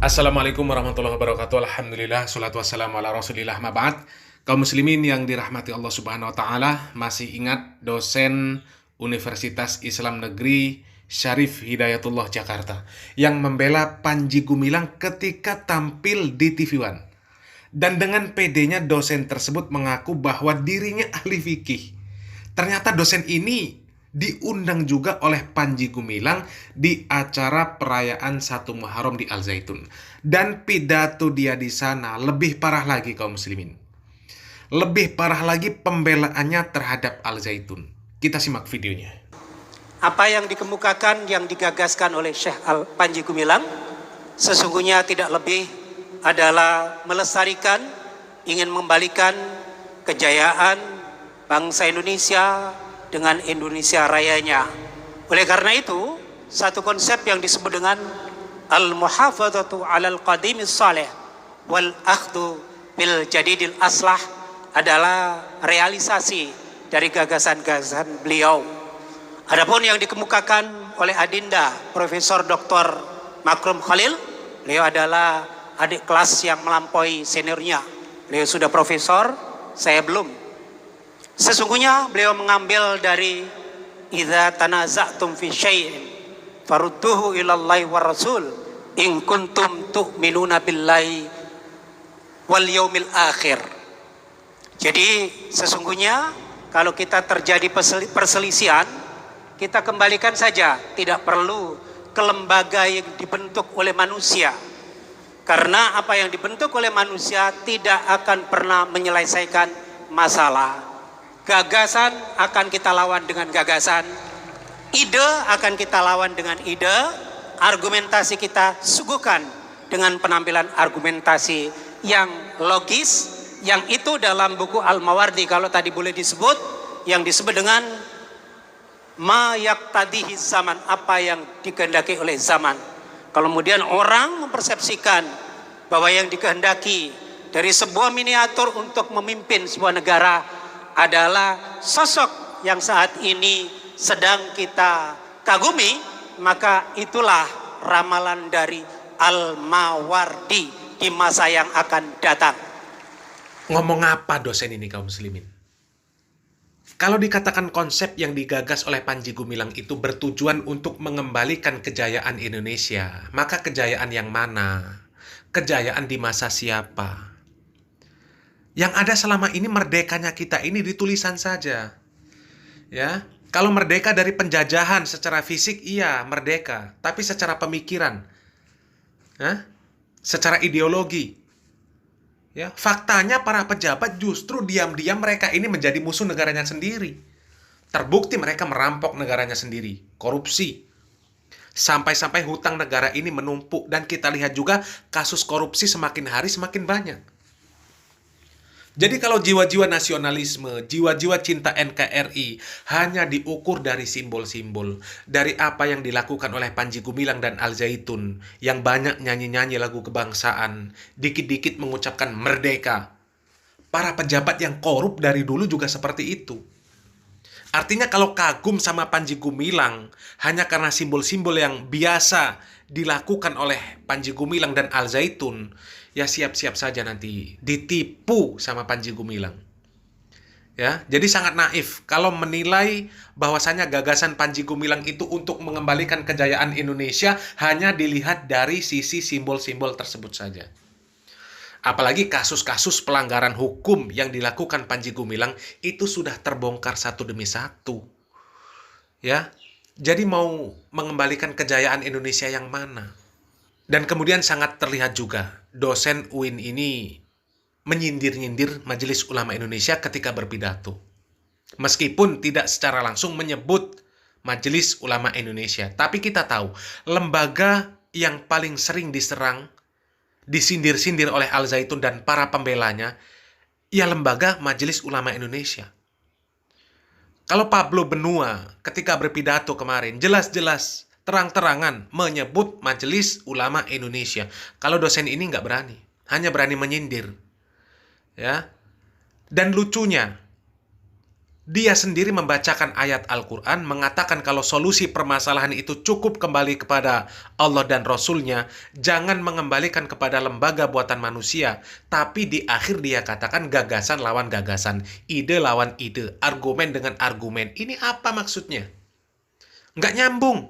Assalamualaikum warahmatullahi wabarakatuh. Alhamdulillah, salatu wassalamu ala rasulillah, ma'ba'ad. Kaum muslimin yang dirahmati Allah subhanahu wa ta'ala, masih ingat dosen Universitas Islam Negeri Syarif Hidayatullah Jakarta yang membela Panji Gumilang ketika tampil di TV One. Dan dengan PD-nya dosen tersebut mengaku bahwa dirinya ahli fikih. Ternyata dosen ini diundang juga oleh Panji Gumilang di acara perayaan 1 Muharram di Al Zaitun. Dan pidato dia di sana lebih parah lagi, kaum muslimin. Lebih parah lagi pembelaannya terhadap Al Zaitun. Kita simak videonya. Apa yang dikemukakan, yang digagaskan oleh Syekh Panji Gumilang sesungguhnya tidak lebih adalah melestarikan, ingin membalikan kejayaan bangsa Indonesia dengan Indonesia Rayanya. Oleh karena itu, satu konsep yang disebut dengan al-muhafadzatu 'alal qadimis salih wal akhdhu bil jadidil aslah adalah realisasi dari gagasan-gagasan beliau. Adapun yang dikemukakan oleh Adinda Profesor Dr. Makrum Khalil, beliau adalah adik kelas yang melampaui seniornya. Beliau sudah profesor, saya belum. Sesungguhnya beliau mengambil dari idza tanaza'tum fi syai'in farudduhu ilallahi war rasul in kuntum tu'minuna billahi wal yaumil akhir. Jadi sesungguhnya kalau kita terjadi perselisihan, kita kembalikan saja, tidak perlu ke lembaga yang dibentuk oleh manusia. Karena apa yang dibentuk oleh manusia tidak akan pernah menyelesaikan masalah. Gagasan akan kita lawan dengan gagasan, ide akan kita lawan dengan ide, argumentasi kita suguhkan dengan penampilan argumentasi yang logis, yang itu dalam buku Al-Mawardi kalau tadi boleh disebut, yang disebut dengan ma yaqtadihi zaman, apa yang dikehendaki oleh zaman. Kalau kemudian orang mempersepsikan bahwa yang dikehendaki dari sebuah miniatur untuk memimpin sebuah negara adalah sosok yang saat ini sedang kita kagumi, maka itulah ramalan dari Al-Mawardi di masa yang akan datang. Ngomong apa dosen ini, kaum muslimin? Kalau dikatakan konsep yang digagas oleh Panji Gumilang itu bertujuan untuk mengembalikan kejayaan Indonesia, maka kejayaan yang mana? Kejayaan di masa siapa? Yang ada selama ini merdekanya kita ini di tulisan saja. Ya, kalau merdeka dari penjajahan secara fisik iya merdeka, tapi secara pemikiran, secara ideologi, ya, faktanya para pejabat justru diam-diam mereka ini menjadi musuh negaranya sendiri. Terbukti mereka merampok negaranya sendiri, korupsi. Sampai-sampai hutang negara ini menumpuk, dan kita lihat juga kasus korupsi semakin hari semakin banyak. Jadi kalau jiwa-jiwa nasionalisme, jiwa-jiwa cinta NKRI hanya diukur dari simbol-simbol, dari apa yang dilakukan oleh Panji Gumilang dan Al Zaitun, yang banyak nyanyi-nyanyi lagu kebangsaan, dikit-dikit mengucapkan merdeka. Para pejabat yang korup dari dulu juga seperti itu. Artinya kalau kagum sama Panji Gumilang hanya karena simbol-simbol yang biasa dilakukan oleh Panji Gumilang dan Al Zaitun, ya siap-siap saja nanti ditipu sama Panji Gumilang. Ya, jadi sangat naif kalau menilai bahwasanya gagasan Panji Gumilang itu untuk mengembalikan kejayaan Indonesia hanya dilihat dari sisi simbol-simbol tersebut saja. Apalagi kasus-kasus pelanggaran hukum yang dilakukan Panji Gumilang itu sudah terbongkar satu demi satu. Ya, jadi mau mengembalikan kejayaan Indonesia yang mana? Dan kemudian sangat terlihat juga dosen UIN ini menyindir-nyindir Majelis Ulama Indonesia ketika berpidato. Meskipun tidak secara langsung menyebut Majelis Ulama Indonesia, tapi kita tahu lembaga yang paling sering diserang, disindir-sindir oleh Al Zaitun dan para pembelanya, ya lembaga Majelis Ulama Indonesia. Kalau Pablo Benua ketika berpidato kemarin jelas-jelas terang-terangan menyebut Majelis Ulama Indonesia. Kalau dosen ini nggak berani, hanya berani menyindir. Ya. Dan lucunya, Dia sendiri membacakan ayat Al-Quran, mengatakan kalau solusi permasalahan itu cukup kembali kepada Allah dan Rasul-Nya, jangan mengembalikan kepada lembaga buatan manusia, tapi di akhir dia katakan gagasan lawan gagasan, ide lawan ide, argumen dengan argumen. Ini apa maksudnya? Nggak nyambung.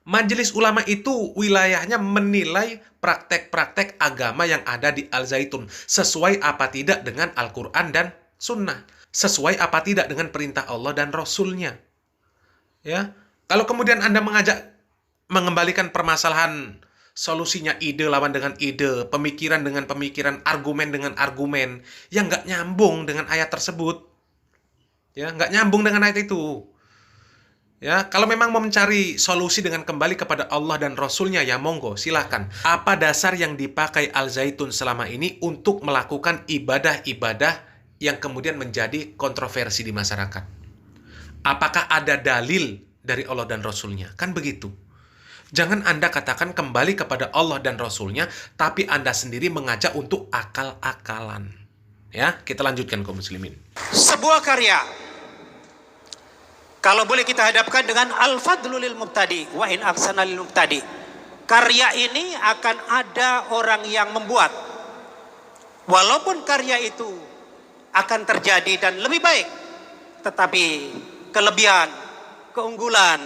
Majelis ulama itu wilayahnya menilai praktek-praktek agama yang ada di Al-Zaitun, sesuai apa tidak dengan Al-Quran dan Sunnah. Sesuai apa tidak dengan perintah Allah dan Rasul-Nya. Ya, kalau kemudian Anda mengajak mengembalikan permasalahan, solusinya ide lawan dengan ide, pemikiran dengan pemikiran, argumen dengan argumen, yang nggak nyambung dengan ayat tersebut. Ya, nggak nyambung dengan ayat itu. Ya, kalau memang mau mencari solusi dengan kembali kepada Allah dan Rasul-Nya, ya monggo, silahkan. Apa dasar yang dipakai Al-Zaitun selama ini untuk melakukan ibadah-ibadah yang kemudian menjadi kontroversi di masyarakat? Apakah ada dalil dari Allah dan Rasul-Nya? Kan begitu. Jangan Anda katakan kembali kepada Allah dan Rasul-Nya, tapi Anda sendiri mengajak untuk akal-akalan. Ya, kita lanjutkan kaum muslimin. Sebuah karya, kalau boleh kita hadapkan dengan al-fadlu lil mubtadi wa in ahsana lil mubtadi. Karya ini akan ada orang yang membuat. Walaupun karya itu akan terjadi dan lebih baik, tetapi kelebihan, keunggulan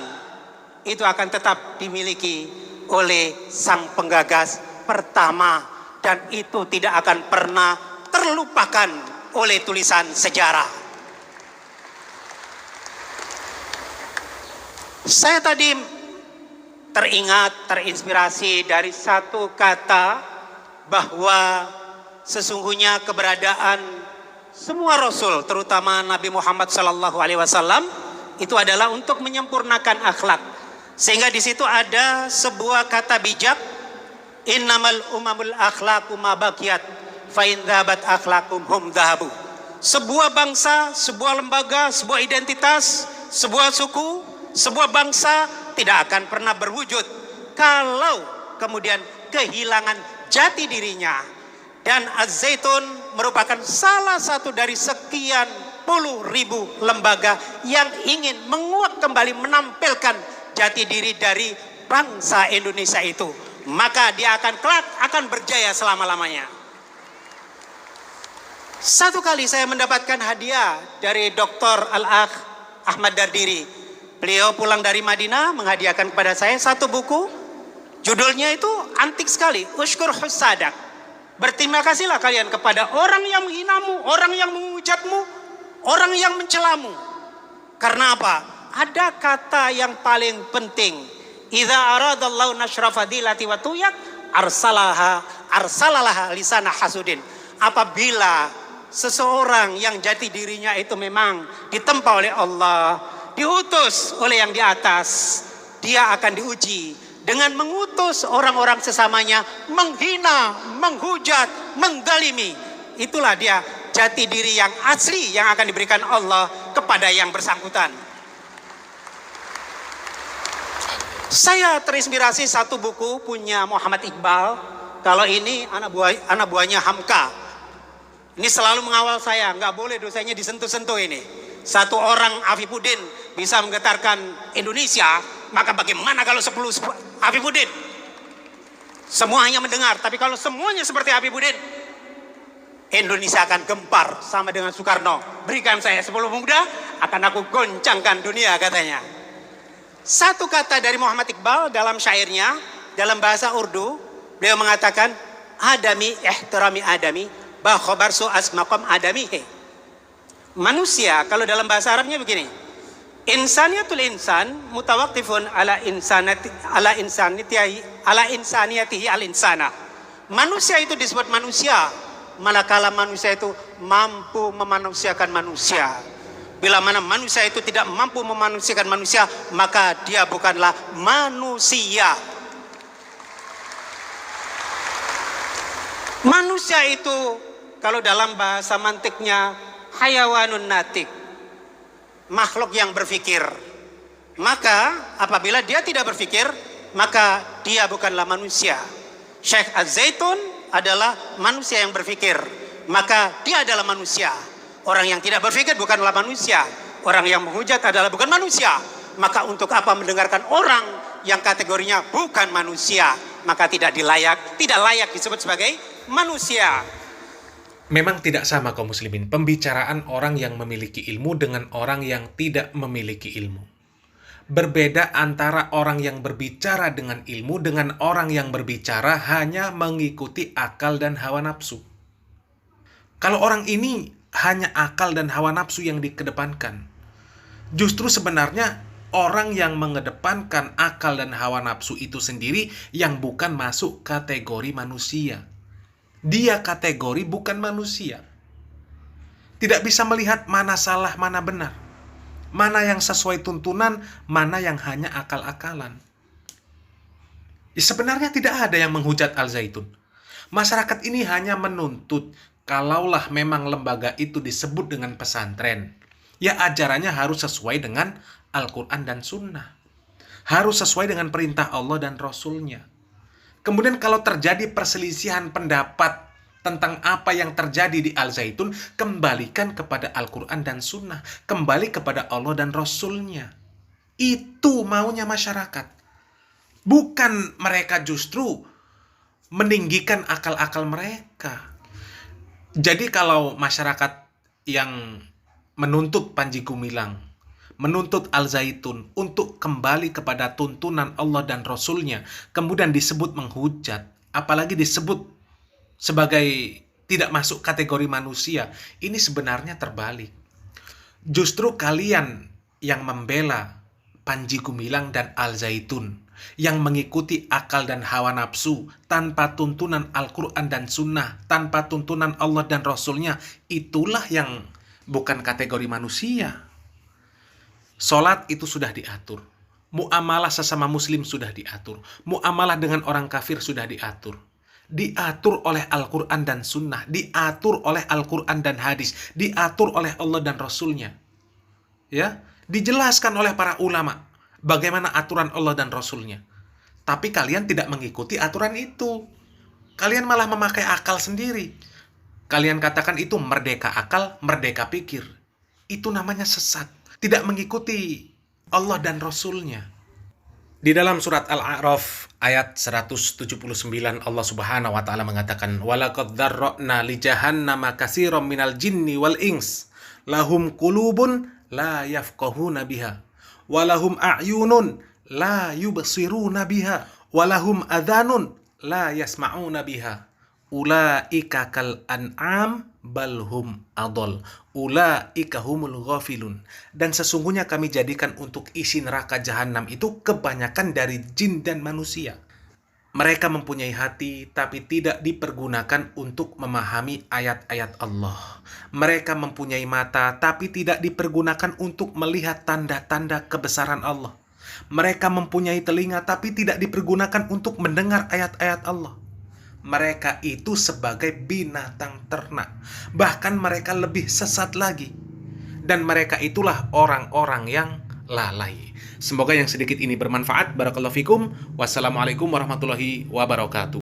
itu akan tetap dimiliki oleh sang penggagas pertama, dan itu tidak akan pernah terlupakan oleh tulisan sejarah. Saya tadi terinspirasi dari satu kata, bahwa sesungguhnya keberadaan semua Rasul, terutama Nabi Muhammad SAW, itu adalah untuk menyempurnakan akhlak. Sehingga di situ ada sebuah kata bijak, innamal umamul akhlaqu ma baqiyat fa in dhahabat akhlaqum hum dhahabu. Sebuah bangsa, sebuah lembaga, sebuah identitas, sebuah suku, sebuah bangsa tidak akan pernah berwujud kalau kemudian kehilangan jati dirinya. Dan Az-Zaitun merupakan salah satu dari sekian puluh ribu lembaga yang ingin menguak kembali, menampilkan jati diri dari bangsa Indonesia itu. Maka dia akan kelak akan berjaya selama-lamanya. Satu kali saya mendapatkan hadiah dari Dr. Al-Akh Ahmad Dardiri. Beliau pulang dari Madinah menghadiahkan kepada saya satu buku. Judulnya itu antik sekali, Ushkur Husadak. Berterima kasihlah kalian kepada orang yang menghinamu, orang yang menghujatmu, orang yang mencelamu. Karena apa? Ada kata yang paling penting. Idza aradallahu nashra fadilati wa tuyak arsalaha lisana hasudin. Apabila seseorang yang jati dirinya itu memang ditempa oleh Allah, diutus oleh yang di atas, dia akan diuji dengan mengutus orang-orang sesamanya, menghina, menghujat, mendalimi. Itulah dia jati diri yang asli yang akan diberikan Allah kepada yang bersangkutan. Saya terinspirasi satu buku punya Muhammad Iqbal. Kalau ini anak buahnya Hamka. Ini selalu mengawal saya, nggak boleh dosanya disentuh-sentuh ini. Satu orang Afifuddin bisa menggetarkan Indonesia, maka bagaimana kalau 10 Afifuddin? Semua hanya mendengar, tapi kalau semuanya seperti Afifuddin, Indonesia akan gempar sama dengan Soekarno. Berikan saya 10 pemuda, akan aku goncangkan dunia, katanya. Satu kata dari Muhammad Iqbal dalam syairnya, dalam bahasa Urdu, beliau mengatakan, Adami ihtirami Adami, bah khobar su asmaqam Adami. Manusia, kalau dalam bahasa Arabnya begini, insaniyatul insan mutawaqifun ala insaniyatihi al insana. Manusia itu disebut manusia manakala manusia itu mampu memanusiakan manusia. Bila mana manusia itu tidak mampu memanusiakan manusia, maka dia bukanlah manusia. Manusia itu kalau dalam bahasa mantiknya hayawanun natik, makhluk yang berpikir. Maka apabila dia tidak berpikir, maka dia bukanlah manusia. Syekh Az-Zaitun adalah manusia yang berpikir, maka dia adalah manusia. Orang yang tidak berpikir bukanlah manusia. Orang yang menghujat adalah bukan manusia. Maka untuk apa mendengarkan orang yang kategorinya bukan manusia? Maka tidak layak disebut sebagai manusia. Memang tidak sama kaum muslimin pembicaraan orang yang memiliki ilmu dengan orang yang tidak memiliki ilmu. Berbeda antara orang yang berbicara dengan ilmu dengan orang yang berbicara hanya mengikuti akal dan hawa nafsu. Kalau orang ini hanya akal dan hawa nafsu yang dikedepankan, justru sebenarnya orang yang mengedepankan akal dan hawa nafsu itu sendiri yang bukan masuk kategori manusia. Dia kategori bukan manusia. Tidak bisa melihat mana salah, mana benar. Mana yang sesuai tuntunan, mana yang hanya akal-akalan. Sebenarnya tidak ada yang menghujat Al-Zaitun. Masyarakat ini hanya menuntut kalaulah memang lembaga itu disebut dengan pesantren, ya ajarannya harus sesuai dengan Al-Quran dan Sunnah. Harus sesuai dengan perintah Allah dan Rasulnya. Kemudian kalau terjadi perselisihan pendapat tentang apa yang terjadi di Al-Zaitun, kembalikan kepada Al-Quran dan Sunnah. Kembali kepada Allah dan Rasulnya. Itu maunya masyarakat. Bukan mereka justru meninggikan akal-akal mereka. Jadi kalau masyarakat yang menuntut Panji Gumilang, menuntut Al-Zaitun untuk kembali kepada tuntunan Allah dan Rasulnya, kemudian disebut menghujat, apalagi disebut sebagai tidak masuk kategori manusia, ini sebenarnya terbalik. Justru kalian yang membela Panji Gumilang dan Al-Zaitun, yang mengikuti akal dan hawa nafsu tanpa tuntunan Al-Quran dan Sunnah, tanpa tuntunan Allah dan Rasulnya, itulah yang bukan kategori manusia. Sholat itu sudah diatur. Muamalah sesama muslim sudah diatur. Muamalah dengan orang kafir sudah diatur. Diatur oleh Al-Quran dan Sunnah. Diatur oleh Al-Quran dan hadis. Diatur oleh Allah dan Rasulnya. Ya, dijelaskan oleh para ulama bagaimana aturan Allah dan Rasulnya. Tapi kalian tidak mengikuti aturan itu. Kalian malah memakai akal sendiri. Kalian katakan itu merdeka akal, merdeka pikir. Itu namanya sesat. Tidak mengikuti Allah dan Rasulnya. Di dalam surat Al-A'raf ayat 179 Allah Subhanahu wa taala mengatakan, "Walaqad dzarra'na li jahannama katsiran minal jinni wal ins lahum qulubun la yafqahuna biha wa lahum a'yunun la yubsiruna biha wa lahum adhanun la yasma'una biha ulaika kal an'am bal hum adall ulaika humul ghafilun." Dan sesungguhnya kami jadikan untuk isi neraka jahanam itu kebanyakan dari jin dan manusia. Mereka mempunyai hati tapi tidak dipergunakan untuk memahami ayat-ayat Allah. Mereka mempunyai mata tapi tidak dipergunakan untuk melihat tanda-tanda kebesaran Allah. Mereka mempunyai telinga tapi tidak dipergunakan untuk mendengar ayat-ayat Allah. Mereka itu sebagai binatang ternak. Bahkan mereka lebih sesat lagi. Dan mereka itulah orang-orang yang lalai. Semoga yang sedikit ini bermanfaat. Barakallahu fikum. Wassalamualaikum warahmatullahi wabarakatuh.